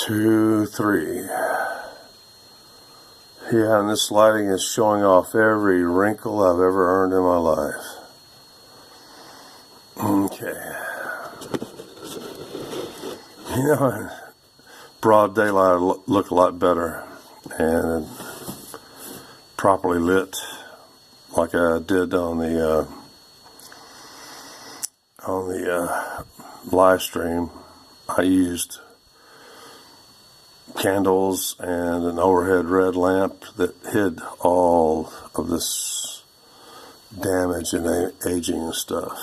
2, 3. Yeah, and this lighting is showing off every wrinkle I've ever earned in my life. Okay. You know, in broad daylight look a lot better and properly lit, like I did on the live stream. I used candles and an overhead red lamp that hid all of this damage and aging and stuff.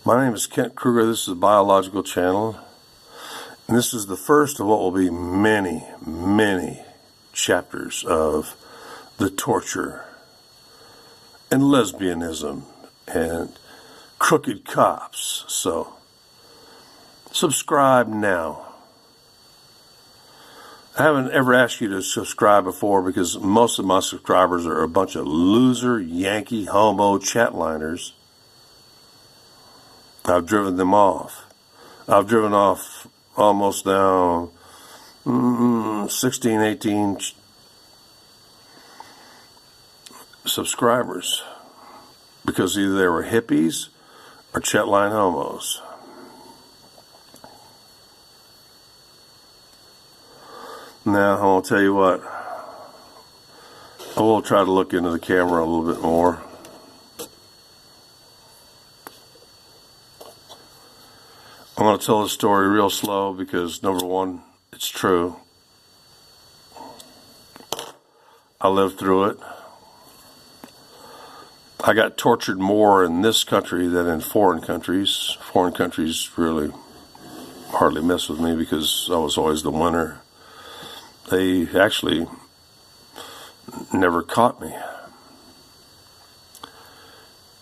My name is Kent Kruger. This is the Biological Channel. And this is the first of what will be many, many chapters of the torture and lesbianism and crooked cops. So, subscribe now. I haven't ever asked you to subscribe before because most of my subscribers are a bunch of loser, Yankee, homo chatliners. I've driven them off. I've driven off almost now 16, 18 subscribers because either they were hippies or chatline homos. Now, I want to tell you what, I will try to look into the camera a little bit more. I'm going to tell the story real slow because, number one, it's true. I lived through it. I got tortured more in this country than in foreign countries. Foreign countries really hardly mess with me because I was always the winner. They actually never caught me.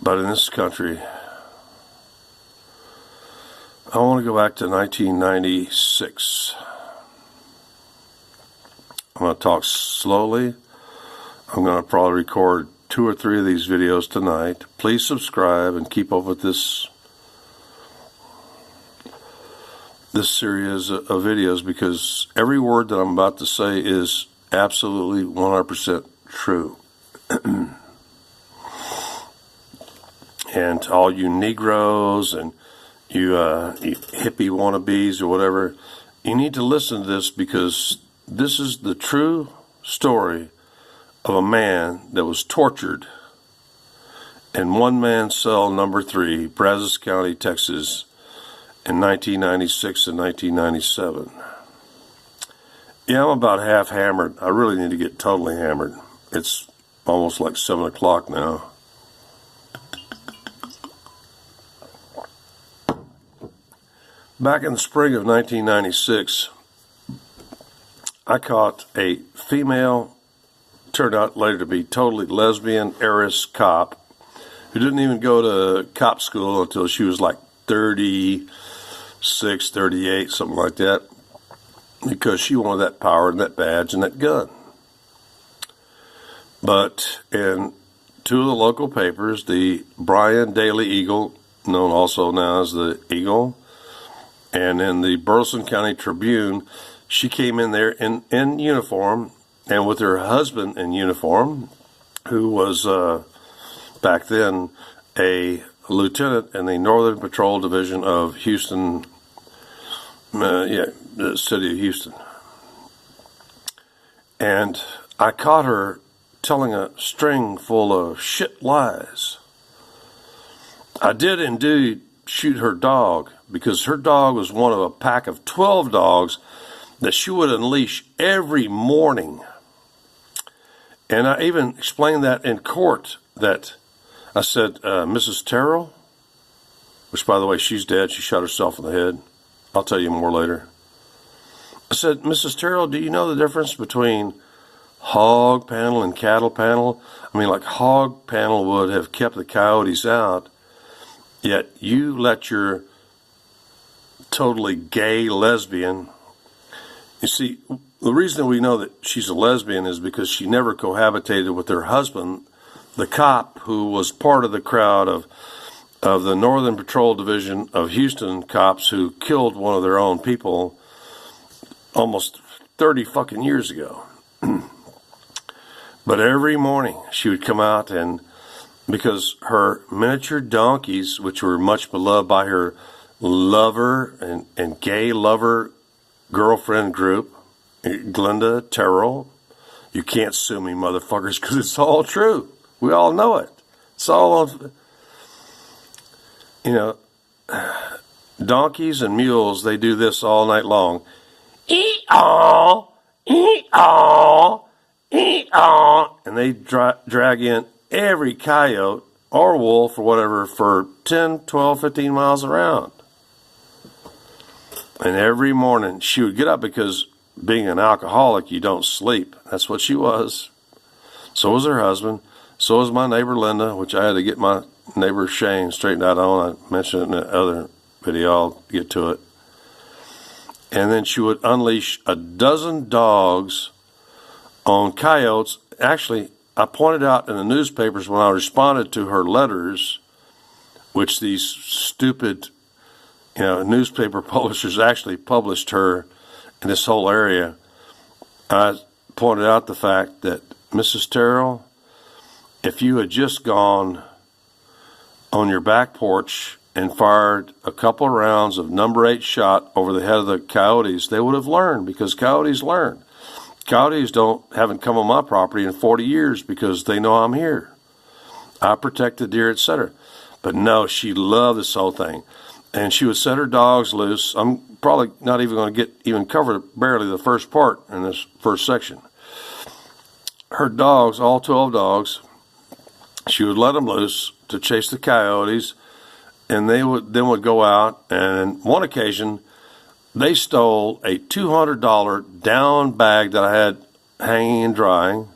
But in this country, I want to go back to 1996. I'm going to talk slowly. I'm going to probably record 2 or 3 of these videos tonight. Please subscribe and keep up with this series of videos because every word that I'm about to say is absolutely 100% true. And all you Negroes and you hippie wannabes or whatever, you need to listen to this because this is the true story of a man that was tortured in one-man cell number 3, Brazos County, Texas, in 1996 and 1997. Yeah, I'm about half hammered. I really need to get totally hammered. It's almost like 7 o'clock now. Back in the spring of 1996, I caught a female, turned out later to be totally lesbian, heiress cop, who didn't even go to cop school until she was like 36, 38, something like that, because she wanted that power and that badge and that gun. But in 2 of the local papers, the Bryan Daily Eagle, known also now as the Eagle, and in the Burleson County Tribune, she came in there in uniform and with her husband in uniform, who was back then a lieutenant in the Northern Patrol Division of Houston, the city of Houston. And I caught her telling a string full of shit lies. I did indeed shoot her dog because her dog was one of a pack of 12 dogs that she would unleash every morning. And I even explained that in court, that I said, Mrs. Terrell, which by the way, she's dead. She shot herself in the head. I'll tell you more later. I said, Mrs. Terrell, do you know the difference between hog panel and cattle panel? I mean, like hog panel would have kept the coyotes out, yet you let your totally gay lesbian. You see, the reason we know that she's a lesbian is because she never cohabitated with her husband, the cop who was part of the crowd of the Northern Patrol Division of Houston cops who killed one of their own people almost 30 fucking years ago. But every morning she would come out, and because her miniature donkeys, which were much beloved by her lover and gay lover girlfriend group, Glenda Terrell, you can't sue me, motherfuckers, because it's all true. We all know it. It's all on, you know, donkeys and mules, they do this all night long. Ee-aw, ee-aw, ee-aw. And they drag in every coyote or wolf or whatever for 10, 12, 15 miles around. And every morning she would get up, because being an alcoholic, you don't sleep. That's what she was. So was her husband. So was my neighbor Linda, which I had to get my neighbor Shane straightened out on. I mentioned it in the other video. I'll get to it. And then she would unleash a dozen dogs on coyotes. Actually, I pointed out in the newspapers when I responded to her letters, which these stupid, newspaper publishers actually published her in this whole area. I pointed out the fact that, Mrs. Terrell, if you had just gone on your back porch and fired a couple of rounds of number 8 shot over the head of the coyotes, they would have learned, because coyotes learn. Coyotes haven't come on my property in 40 years because they know I'm here. I protect the deer, etc. But no, she loved this whole thing. And she would set her dogs loose. I'm probably not even going to even cover barely the first part in this first section. Her dogs, all 12 dogs, she would let them loose to chase the coyotes, and they would go out, and on one occasion, they stole a $200 down bag that I had hanging and drying,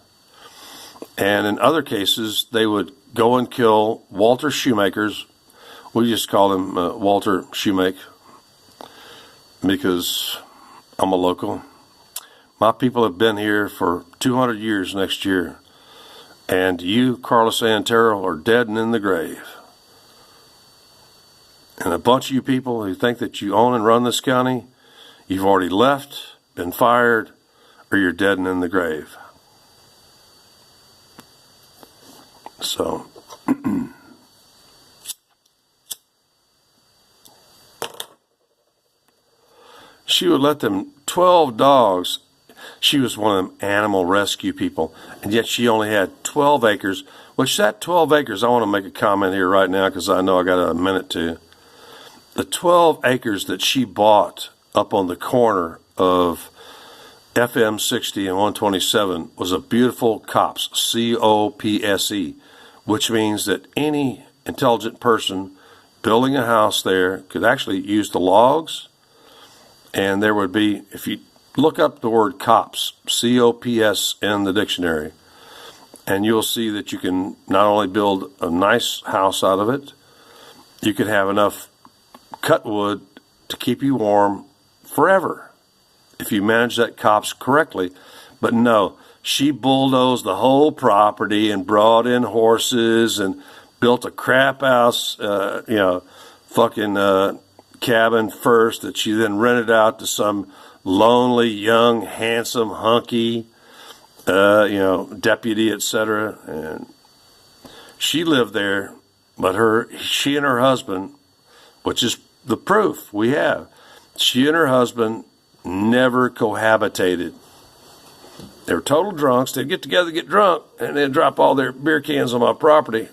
and in other cases, they would go and kill Walter Shoemakers. We just call him Walter Shoemake because I'm a local. My people have been here for 200 years next year, and you, Carlos Ann Terrell, are dead and in the grave. And a bunch of you people who think that you own and run this county, you've already left, been fired, or you're dead and in the grave. So, she would let them 12 dogs. She was one of them animal rescue people, and yet she only had 12 acres, which that 12 acres, I want to make a comment here right now because I know I got a minute to. The 12 acres that she bought up on the corner of FM 60 and 127 was a beautiful copse, C-O-P-S-E, which means that any intelligent person building a house there could actually use the logs, and there would be, if you look up the word copse, C-O-P-S, in the dictionary, and you'll see that you can not only build a nice house out of it, you could have enough cut wood to keep you warm forever if you manage that copse correctly. But no, she bulldozed the whole property and brought in horses and built a crap house, cabin first that she then rented out to some lonely, young, handsome, hunky, deputy, etc. And she lived there, but she and her husband, which is the proof we have, she and her husband never cohabitated. They were total drunks. They'd get together, get drunk, and they'd drop all their beer cans on my property,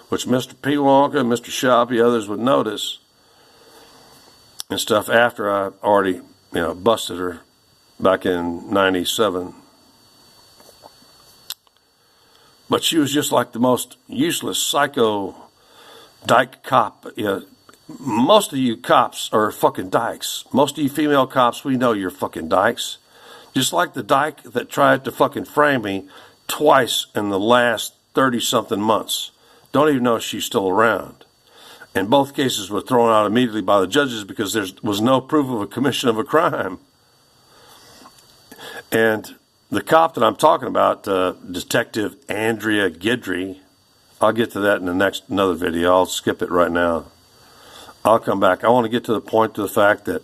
which Mr. P. Wonka, Mr. Shoppy, others would notice and stuff after I already, busted her back in 97. But she was just like the most useless psycho dyke cop. Most of you cops are fucking dykes. Most of you female cops, we know you're fucking dykes. Just like the dyke that tried to fucking frame me twice in the last 30-something months. Don't even know if she's still around. And both cases were thrown out immediately by the judges because there was no proof of a commission of a crime. And the cop that I'm talking about, Detective Andrea Guidry, I'll get to that in another video. I'll skip it right now. I'll come back. I want to get to the point to the fact that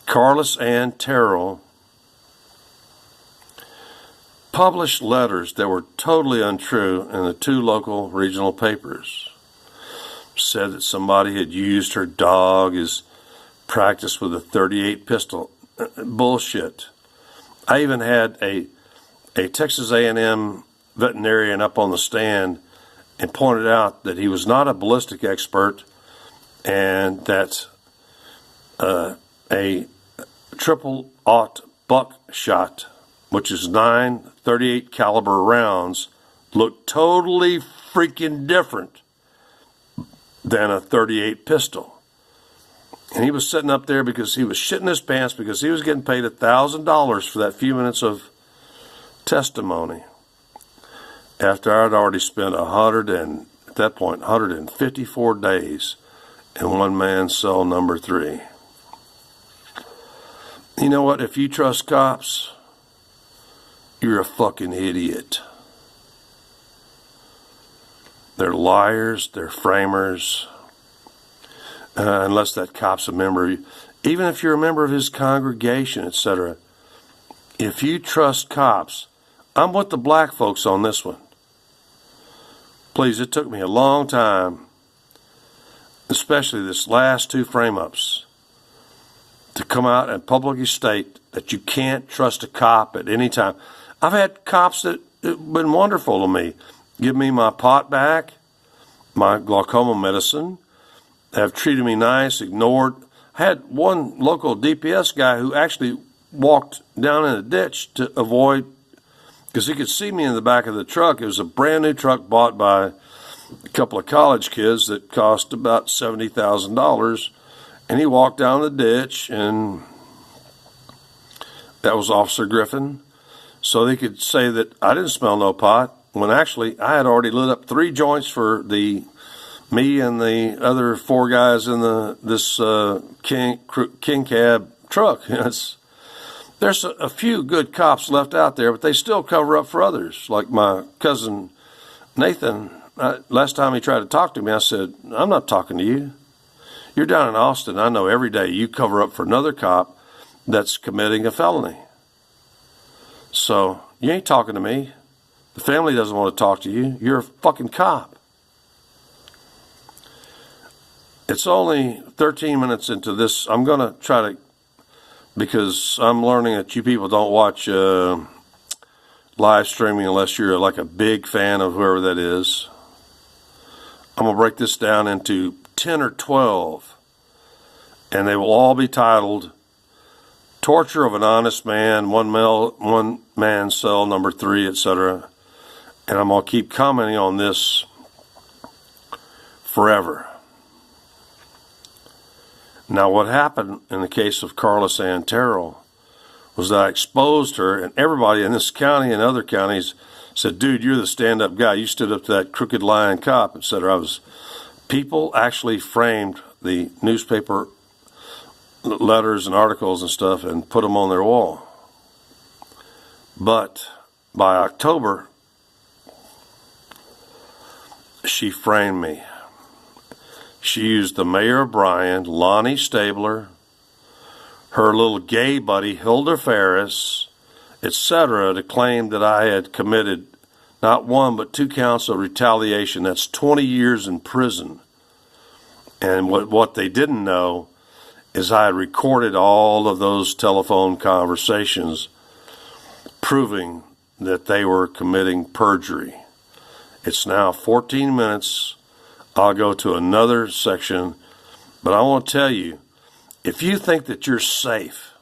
Carlos Ann Terrell published letters that were totally untrue in the 2 local regional papers. Said that somebody had used her dog as practice with a .38 pistol. Bullshit. I even had a Texas A&M veterinarian up on the stand and pointed out that he was not a ballistic expert and that a triple-aught buckshot, which is 9 .38 caliber rounds, looked totally freaking different than a .38 pistol. And he was sitting up there because he was shitting his pants because he was getting paid $1,000 for that few minutes of testimony after I'd already spent at that point 154 days in one man cell number 3. You know what? If you trust cops, you're a fucking idiot. They're liars, they're framers, unless that cop's a member, even if you're a member of his congregation, etc. If you trust cops, I'm with the black folks on this one. Please, it took me a long time, especially this last 2 frame-ups, to come out and publicly state that you can't trust a cop at any time. I've had cops that have been wonderful to me. Give me my pot back, my glaucoma medicine, have treated me nice, ignored. I had one local DPS guy who actually walked down in a ditch to avoid, because he could see me in the back of the truck. It was a brand new truck bought by a couple of college kids that cost about $70,000. And he walked down the ditch, and that was Officer Griffin. So they could say that I didn't smell no pot, when actually I had already lit up 3 joints for me and the other 4 guys in this King Cab truck. There's a few good cops left out there, but they still cover up for others. Like my cousin Nathan, last time he tried to talk to me, I said, I'm not talking to you. You're down in Austin. I know every day you cover up for another cop that's committing a felony. So you ain't talking to me. The family doesn't want to talk to you. You're a fucking cop. It's only 13 minutes into this. I'm going to try to, because I'm learning that you people don't watch live streaming unless you're like a big fan of whoever that is. I'm going to break this down into 10 or 12, and they will all be titled Torture of an Honest Man, One Man Cell Number 3, etc. And I'm going to keep commenting on this forever. Now, what happened in the case of Carla Santero was that I exposed her, and everybody in this county and other counties said, dude, you're the stand-up guy. You stood up to that crooked lying cop, etc. People actually framed the newspaper letters and articles and stuff and put them on their wall. But by October, she framed me. She used the mayor of Bryan, Lonnie Stabler, her little gay buddy, Hilda Ferris, etc., to claim that I had committed not 1 but 2 counts of retaliation. That's 20 years in prison. And what they didn't know is I had recorded all of those telephone conversations proving that they were committing perjury. It's now 14 minutes. I'll go to another section, but I want to tell you, if you think that you're safe,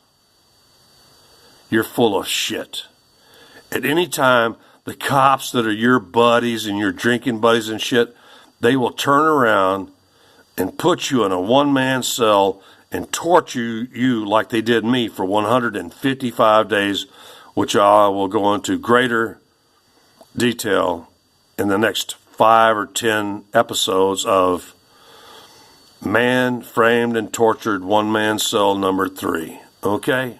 you're full of shit. At any time, the cops that are your buddies and your drinking buddies and shit, they will turn around and put you in a one-man cell and torture you like they did me for 155 days, which I will go into greater detail in the next 5 or 10 episodes of Man Framed and Tortured One Man Cell Number 3. Okay?